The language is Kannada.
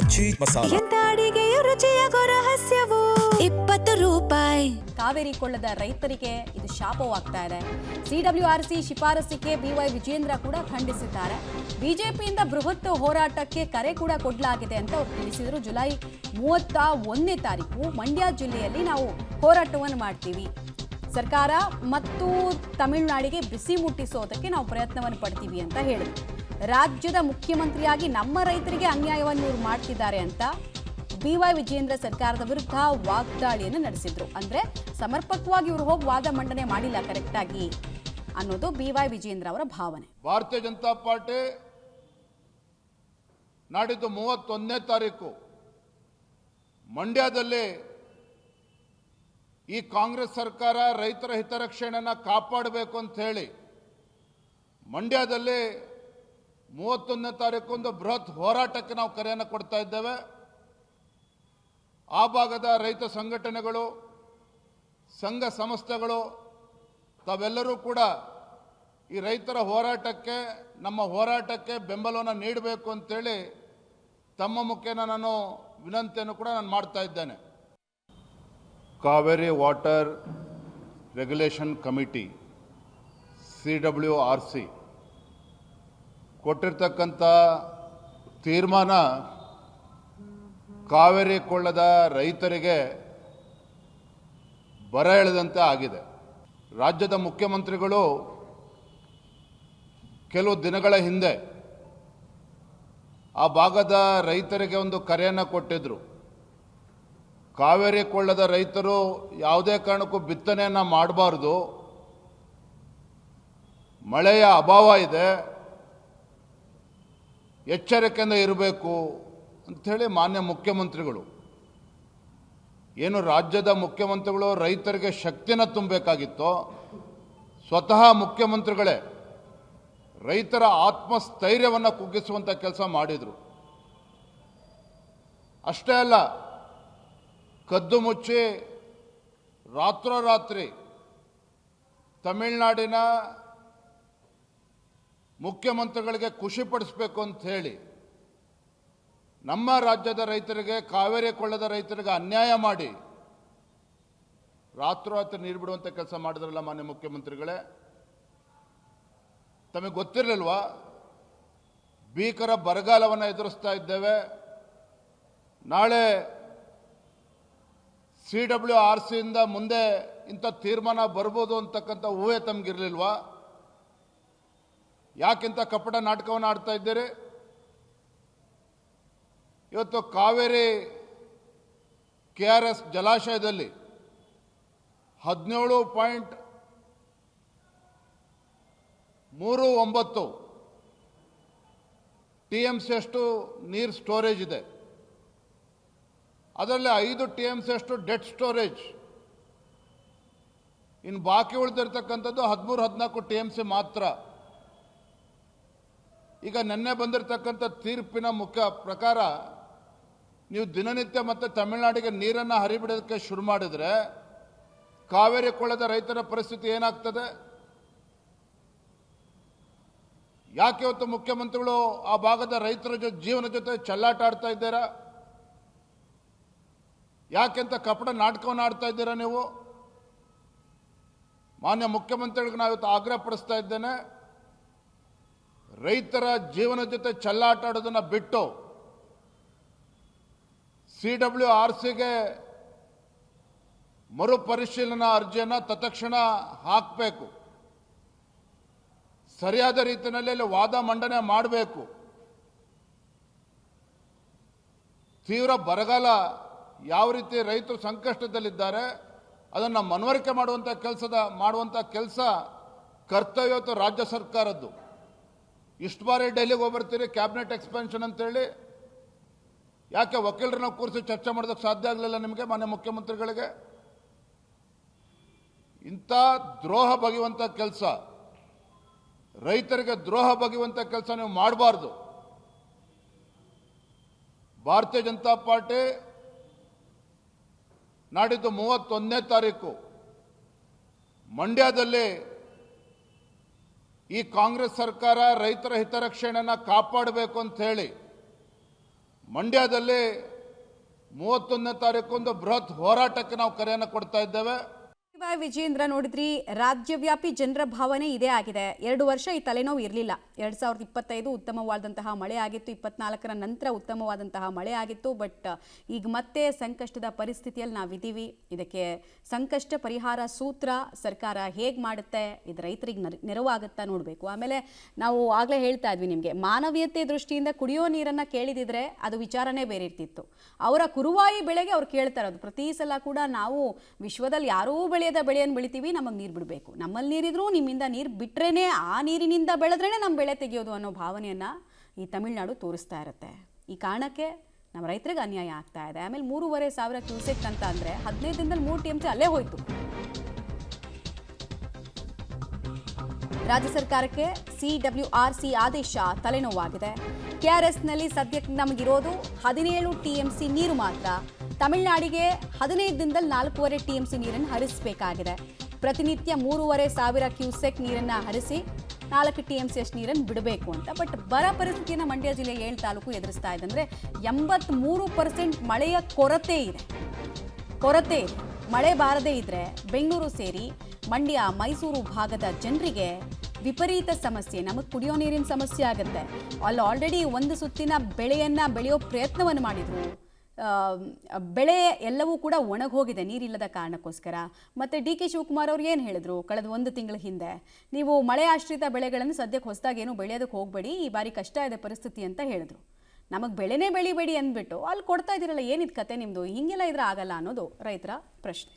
ಆರ್ಜಿ ಮಸಾಲ. ಎಂತ ಅಡಿಗೆಯ ರುಚಿಯಾಗೋ ರಹಸ್ಯವು 20 ರೂಪಾಯಿ. ಕಾವೇರಿ ಕೊಳ್ಳದ ರೈತರಿಗೆ ಇದು ಶಾಪವಾಗ್ತಾ ಇದೆ. ಸಿಡಬ್ಲ್ಯೂಆರ್ಸಿ ಶಿಫಾರಸಿಗೆ ಬಿವೈ ವಿಜೇಂದ್ರ ಕೂಡ ಖಂಡಿಸಿದ್ದಾರೆ. ಬಿಜೆಪಿಯಿಂದ ಬೃಹತ್ ಹೋರಾಟಕ್ಕೆ ಕರೆ ಕೂಡ ಕೊಡಲಾಗಿದೆ ಅಂತ ಅವರು ತಿಳಿಸಿದರು. ಜುಲೈ 31ನೇ ತಾರೀಕು ಮಂಡ್ಯ ಜಿಲ್ಲೆಯಲ್ಲಿ ನಾವು ಹೋರಾಟವನ್ನು ಮಾಡ್ತೀವಿ. ಸರ್ಕಾರ ಮತ್ತು ತಮಿಳುನಾಡಿಗೆ ಬಿಸಿ ಮುಟ್ಟಿಸೋದಕ್ಕೆ ನಾವು ಪ್ರಯತ್ನವನ್ನು ಪಡ್ತೀವಿ ಅಂತ ಹೇಳಿದ್ರು. ರಾಜ್ಯದ ಮುಖ್ಯಮಂತ್ರಿಯಾಗಿ ನಮ್ಮ ರೈತರಿಗೆ ಅನ್ಯಾಯವನ್ನು ಇವರು ಮಾಡ್ತಿದ್ದಾರೆ ಅಂತ ಬಿವೈ ವಿಜೇಂದ್ರ ಸರ್ಕಾರದ ವಿರುದ್ಧ ವಾಗ್ದಾಳಿಯನ್ನು ನಡೆಸಿದ್ರು. ಅಂದ್ರೆ ಸಮರ್ಪಕವಾಗಿ ಇವರು ಹೋಗಿ ವಾದ ಮಂಡನೆ ಮಾಡಿಲ್ಲ ಕರೆಕ್ಟಾಗಿ ಅನ್ನೋದು ಬಿವೈ ವಿಜೇಂದ್ರ ಅವರ ಭಾವನೆ. ಭಾರತೀಯ ಜನತಾ ಪಾರ್ಟಿ ನಾಡಿದ್ದು 31ನೇ ತಾರೀಕು ಮಂಡ್ಯದಲ್ಲಿ ಈ ಕಾಂಗ್ರೆಸ್ ಸರ್ಕಾರ ರೈತರ ಹಿತರಕ್ಷಣೆಯನ್ನು ಕಾಪಾಡಬೇಕು ಅಂತ ಹೇಳಿ ಮಂಡ್ಯದಲ್ಲಿ 31ನೇ ತಾರೀಕು ಒಂದು ಬೃಹತ್ ಹೋರಾಟಕ್ಕೆ ನಾವು ಕರೆಯನ್ನು ಕೊಡ್ತಾ ಇದ್ದೇವೆ. ಆ ಭಾಗದ ರೈತ ಸಂಘಟನೆಗಳು, ಸಂಘ ಸಂಸ್ಥೆಗಳು ತಾವೆಲ್ಲರೂ ಕೂಡ ಈ ರೈತರ ಹೋರಾಟಕ್ಕೆ, ನಮ್ಮ ಹೋರಾಟಕ್ಕೆ ಬೆಂಬಲವನ್ನು ನೀಡಬೇಕು ಅಂತೇಳಿ ತಮ್ಮ ಮುಖೇನ ನಾನು ವಿನಂತಿಯನ್ನು ಕೂಡ ನಾನು ಮಾಡ್ತಾ ಇದ್ದೇನೆ. Kaveri water regulation committee CWRC ಕೊಟ್ಟಿರ್ತಕ್ಕಂಥ ತೀರ್ಮಾನ ಕಾವೇರಿ ಕೊಳ್ಳದ ರೈತರಿಗೆ ಬರ ಎಳೆದಂತೆ ಆಗಿದೆ. ರಾಜ್ಯದ ಮುಖ್ಯಮಂತ್ರಿಗಳು ಕೆಲವು ದಿನಗಳ ಹಿಂದೆ ಆ ಭಾಗದ ರೈತರಿಗೆ ಒಂದು ಕರೆಯನ್ನು ಕೊಟ್ಟಿದ್ದರು. ಕಾವೇರಿ ಕೊಳ್ಳದ ರೈತರು ಯಾವುದೇ ಕಾರಣಕ್ಕೂ ಬಿತ್ತನೆಯನ್ನು ಮಾಡಬಾರ್ದು, ಮಳೆಯ ಅಭಾವ ಇದೆ, ಎಚ್ಚರಿಕೆಯಿಂದ ಇರಬೇಕು ಅಂಥೇಳಿ ಮಾನ್ಯ ಮುಖ್ಯಮಂತ್ರಿಗಳು, ಏನು ರಾಜ್ಯದ ಮುಖ್ಯಮಂತ್ರಿಗಳು ರೈತರಿಗೆ ಶಕ್ತಿನ ತುಂಬಬೇಕಾಗಿತ್ತೋ ಸ್ವತಃ ಮುಖ್ಯಮಂತ್ರಿಗಳೇ ರೈತರ ಆತ್ಮಸ್ಥೈರ್ಯವನ್ನು ಕುಗ್ಗಿಸುವಂಥ ಕೆಲಸ ಮಾಡಿದರು. ಅಷ್ಟೇ ಅಲ್ಲ, ಕದ್ದು ಮುಚ್ಚಿ ರಾತ್ರೋರಾತ್ರಿ ತಮಿಳುನಾಡಿನ ಮುಖ್ಯಮಂತ್ರಿಗಳಿಗೆ ಖುಷಿಪಡಿಸಬೇಕು ಅಂತ ಹೇಳಿ ನಮ್ಮ ರಾಜ್ಯದ ರೈತರಿಗೆ, ಕಾವೇರಿ ಕೊಳ್ಳದ ರೈತರಿಗೆ ಅನ್ಯಾಯ ಮಾಡಿ ರಾತ್ರೋರಾತ್ರಿ ನೀರು ಬಿಡುವಂಥ ಕೆಲಸ ಮಾಡಿದ್ರಲ್ಲ ಮಾನ್ಯ ಮುಖ್ಯಮಂತ್ರಿಗಳೇ. ತಮಗೆ ಗೊತ್ತಿರಲಿಲ್ವಾ ಭೀಕರ ಬರಗಾಲವನ್ನು ಎದುರಿಸ್ತಾ ಇದ್ದೇವೆ, ನಾಳೆ CWRCಯಿಂದ ಮುಂದೆ ಇಂಥ ತೀರ್ಮಾನ ಬರ್ಬೋದು ಅಂತಕ್ಕಂಥ ಊಹೆ ತಮಗಿರಲಿಲ್ವಾ? ಯಾಕಿಂತ ಕಪಟ ನಾಟಕವನ್ನು ಆಡ್ತಾ ಇದ್ದೀರಿ? ಇವತ್ತು ಕಾವೇರಿ KRS ಜಲಾಶಯದಲ್ಲಿ 17.39 TMC ಅಷ್ಟು ನೀರು ಸ್ಟೋರೇಜ್ ಇದೆ. ಅದರಲ್ಲಿ 5 TMC ಅಷ್ಟು ಡೆಡ್ ಸ್ಟೋರೇಜ್. ಇನ್ನು ಬಾಕಿ ಉಳಿದಿರ್ತಕ್ಕಂಥದ್ದು 13-14 TMC ಮಾತ್ರ. ಈಗ ನಿನ್ನೆ ಬಂದಿರತಕ್ಕಂಥ ತೀರ್ಪಿನ ಮುಖ್ಯ ಪ್ರಕಾರ ನೀವು ದಿನನಿತ್ಯ ಮತ್ತೆ ತಮಿಳುನಾಡಿಗೆ ನೀರನ್ನು ಹರಿಬಿಡೋದಕ್ಕೆ ಶುರು ಮಾಡಿದರೆ ಕಾವೇರಿ ಕೊಳ್ಳದ ರೈತರ ಪರಿಸ್ಥಿತಿ ಏನಾಗ್ತದೆ? ಯಾಕೆ ಇವತ್ತು ಮುಖ್ಯಮಂತ್ರಿಗಳು ಆ ಭಾಗದ ರೈತರ ಜೀವನ ಜೊತೆ ಚೆಲ್ಲಾಟ ಆಡ್ತಾ ಇದ್ದೀರಾ? ಯಾಕೆಂತ ಕಪಟ ನಾಟಕವನ್ನು ಆಡ್ತಾ ಇದ್ದೀರಾ ನೀವು? ಮಾನ್ಯ ಮುಖ್ಯಮಂತ್ರಿಗಳಿಗೆ ನಾವು ಇವತ್ತು ಆಗ್ರಹ ಪಡಿಸ್ತಾ ಇದ್ದೇನೆ, ರೈತರ ಜೀವನ ಜೊತೆ ಚೆಲ್ಲಾಟ ಆಡೋದನ್ನು ಬಿಟ್ಟು CWRCಗೆ ಮರುಪರಿಶೀಲನಾ ಅರ್ಜಿಯನ್ನು ತತ್ಕ್ಷಣ ಹಾಕಬೇಕು. ಸರಿಯಾದ ರೀತಿಯಲ್ಲಿ ವಾದ ಮಂಡನೆ ಮಾಡಬೇಕು. ತೀವ್ರ ಬರಗಾಲ, ಯಾವ ರೀತಿ ರೈತರು ಸಂಕಷ್ಟದಲ್ಲಿದ್ದಾರೆ ಅದನ್ನು ಮನವರಿಕೆ ಮಾಡುವಂಥ ಕೆಲಸ ಕರ್ತವ್ಯ ರಾಜ್ಯ ಸರ್ಕಾರದ್ದು. ಇಷ್ಟು ಬಾರಿ ಡೆಲ್ಲಿಗೆ ಹೋಗ್ಬರ್ತೀರಿ ಕ್ಯಾಬಿನೆಟ್ ಎಕ್ಸ್ಪೆನ್ಷನ್ ಅಂತೇಳಿ, ಯಾಕೆ ವಕೀಲರನ್ನ ಕೂರಿಸಿ ಚರ್ಚೆ ಮಾಡೋದಕ್ಕೆ ಸಾಧ್ಯ ಆಗಲಿಲ್ಲ ನಿಮಗೆ ಮಾನ್ಯ ಮುಖ್ಯಮಂತ್ರಿಗಳಿಗೆ? ಇಂಥ ದ್ರೋಹ ಬಗೆಯುವಂಥ ಕೆಲಸ, ರೈತರಿಗೆ ದ್ರೋಹ ಬಗೆಯುವಂಥ ಕೆಲಸ ನೀವು ಮಾಡಬಾರ್ದು. ಭಾರತೀಯ ಜನತಾ ಪಾರ್ಟಿ ನಾಡಿದ್ದು 31ನೇ ತಾರೀಕು ಮಂಡ್ಯದಲ್ಲಿ ಈ ಕಾಂಗ್ರೆಸ್ ಸರ್ಕಾರ ರೈತರ ಹಿತರಕ್ಷಣೆಯನ್ನು ಕಾಪಾಡಬೇಕು ಅಂತ ಹೇಳಿ ಮಂಡ್ಯದಲ್ಲಿ 31ನೇ ತಾರೀಕು ಬೃಹತ್ ಹೋರಾಟಕ್ಕೆ ನಾವು ಕರೆಯನ್ನು ಕೊಡ್ತಾ ಇದ್ದೇವೆ. ವಿಜೇಂದ್ರ ನೋಡಿದ್ರಿ, ರಾಜ್ಯವ್ಯಾಪಿ ಜನರ ಭಾವನೆ ಇದೇ ಆಗಿದೆ. 2 ವರ್ಷ ಈ ತಲೆನೋವು ಇರಲಿಲ್ಲ. 2025 ಉತ್ತಮವಾದಂತಹ ಮಳೆ ಆಗಿತ್ತು, 24ರ ನಂತರ ಉತ್ತಮವಾದಂತಹ ಮಳೆ ಆಗಿತ್ತು. ಬಟ್ ಈಗ ಮತ್ತೆ ಸಂಕಷ್ಟದ ಪರಿಸ್ಥಿತಿಯಲ್ಲಿ ನಾವಿದ್ದೀವಿ. ಇದಕ್ಕೆ ಸಂಕಷ್ಟ ಪರಿಹಾರ ಸೂತ್ರ ಸರ್ಕಾರ ಹೇಗೆ ಮಾಡುತ್ತೆ, ಇದು ರೈತರಿಗೆ ನೆರವಾಗುತ್ತಾ ನೋಡಬೇಕು. ಆಮೇಲೆ ನಾವು ಆಗಲೇ ಹೇಳ್ತಾ ಇದ್ವಿ ನಿಮಗೆ, ಮಾನವೀಯತೆ ದೃಷ್ಟಿಯಿಂದ ಕುಡಿಯೋ ನೀರನ್ನು ಕೇಳಿದಿದ್ರೆ ಅದು ವಿಚಾರನೇ ಬೇರೆ ಇರ್ತಿತ್ತು. ಅವರ ಕುರುವಾಯಿ ಬೆಳೆಗೆ ಅವ್ರು ಕೇಳ್ತಾ ಇರೋದು. ಪ್ರತಿ ಸಲ ಕೂಡ ನಾವು ವಿಶ್ವದಲ್ಲಿ ಯಾರೂ ಬೆಳೆಯನ್ನು ಬೆಳಿತೀವಿ, ನಮಗೆ ನೀರು ಬಿಡಬೇಕು, ನಮ್ಮಲ್ಲಿ ನೀರಿದ್ರೂ ನಿಮ್ಮಿಂದ ನೀರು ಬಿಟ್ರೇನೆ, ಆ ನೀರಿನಿಂದ ಬೆಳೆದ್ರೇ ನಮ್ಮ ಬೆಳೆ ತೆಗೆಯೋದು ಅನ್ನೋ ಭಾವನೆಯನ್ನು ಈ ತಮಿಳುನಾಡು ತೋರಿಸ್ತಾ ಇರುತ್ತೆ. ಈ ಕಾರಣಕ್ಕೆ ನಮ್ಮ ರೈತರಿಗೆ ಅನ್ಯಾಯ ಆಗ್ತಾ ಇದೆ. ಆಮೇಲೆ 3,500 ಕ್ಯೂಸೆಕ್ ಅಂತ ಅಂದರೆ 15 ದಿನದಲ್ಲಿ 3 TMC ಅಲ್ಲೇ ಹೋಯ್ತು. ರಾಜ್ಯ ಸರ್ಕಾರಕ್ಕೆ CWRC ಆದೇಶ ತಲೆನೋವಾಗಿದೆ. KRSನಲ್ಲಿ ಸದ್ಯಕ್ಕೆ ನಮಗಿರೋದು 17 TMC ನೀರು ಮಾತ್ರ. ತಮಿಳುನಾಡಿಗೆ 15 ದಿನದಲ್ಲಿ 4.5 TMC ನೀರನ್ನು ಹರಿಸಬೇಕಾಗಿದೆ. ಪ್ರತಿನಿತ್ಯ 3,500 ಕ್ಯೂಸೆಕ್ ನೀರನ್ನು ಹರಿಸಿ 4 TMC ಅಷ್ಟು ನೀರನ್ನು ಬಿಡಬೇಕು ಅಂತ. ಬಟ್ ಬರ ಪರಿಸ್ಥಿತಿಯನ್ನು ಮಂಡ್ಯ ಜಿಲ್ಲೆ 7 ತಾಲೂಕು ಎದುರಿಸ್ತಾ ಇದೆ. ಅಂದರೆ 83% ಮಳೆಯ ಕೊರತೆ ಇದೆ. ಮಳೆ ಬಾರದೇ ಇದ್ದರೆ ಬೆಂಗಳೂರು ಸೇರಿ ಮಂಡ್ಯ, ಮೈಸೂರು ಭಾಗದ ಜನರಿಗೆ ವಿಪರೀತ ಸಮಸ್ಯೆ. ನಮಗೆ ಕುಡಿಯೋ ನೀರಿನ ಸಮಸ್ಯೆ ಆಗುತ್ತೆ. ಅಲ್ಲಿ ಆಲ್ರೆಡಿ ಒಂದು ಸುತ್ತಿನ ಬೆಳೆಯನ್ನು ಬೆಳೆಯೋ ಪ್ರಯತ್ನವನ್ನು ಮಾಡಿದರು. ಬೆಳೆ ಎಲ್ಲವೂ ಕೂಡ ಒಣಗೋಗಿದೆ ನೀರಿಲ್ಲದ ಕಾರಣಕ್ಕೋಸ್ಕರ. ಮತ್ತು DK ಶಿವಕುಮಾರ್ ಅವ್ರು ಏನು ಹೇಳಿದ್ರು ಕಳೆದ 1 ತಿಂಗಳ ಹಿಂದೆ, ನೀವು ಮಳೆ ಆಶ್ರಿತ ಬೆಳೆಗಳನ್ನು ಸದ್ಯಕ್ಕೆ ಹೊಸದಾಗಿ ಏನು ಬೆಳೆಯೋದಕ್ಕೆ ಹೋಗಬೇಡಿ, ಈ ಬಾರಿ ಕಷ್ಟ ಇದೆ ಪರಿಸ್ಥಿತಿ ಅಂತ ಹೇಳಿದ್ರು. ನಮಗೆ ಬೆಳೆನೇ ಬೆಳಿಬೇಡಿ ಅಂದ್ಬಿಟ್ಟು ಅಲ್ಲಿ ಕೊಡ್ತಾ ಇದ್ದೀರಲ್ಲ, ಏನಿದು ಕತೆ ನಿಮ್ಮದು? ಹೀಗೆಲ್ಲ ಇದ್ರೆ ಆಗಲ್ಲ ಅನ್ನೋದು ರೈತರ ಪ್ರಶ್ನೆ.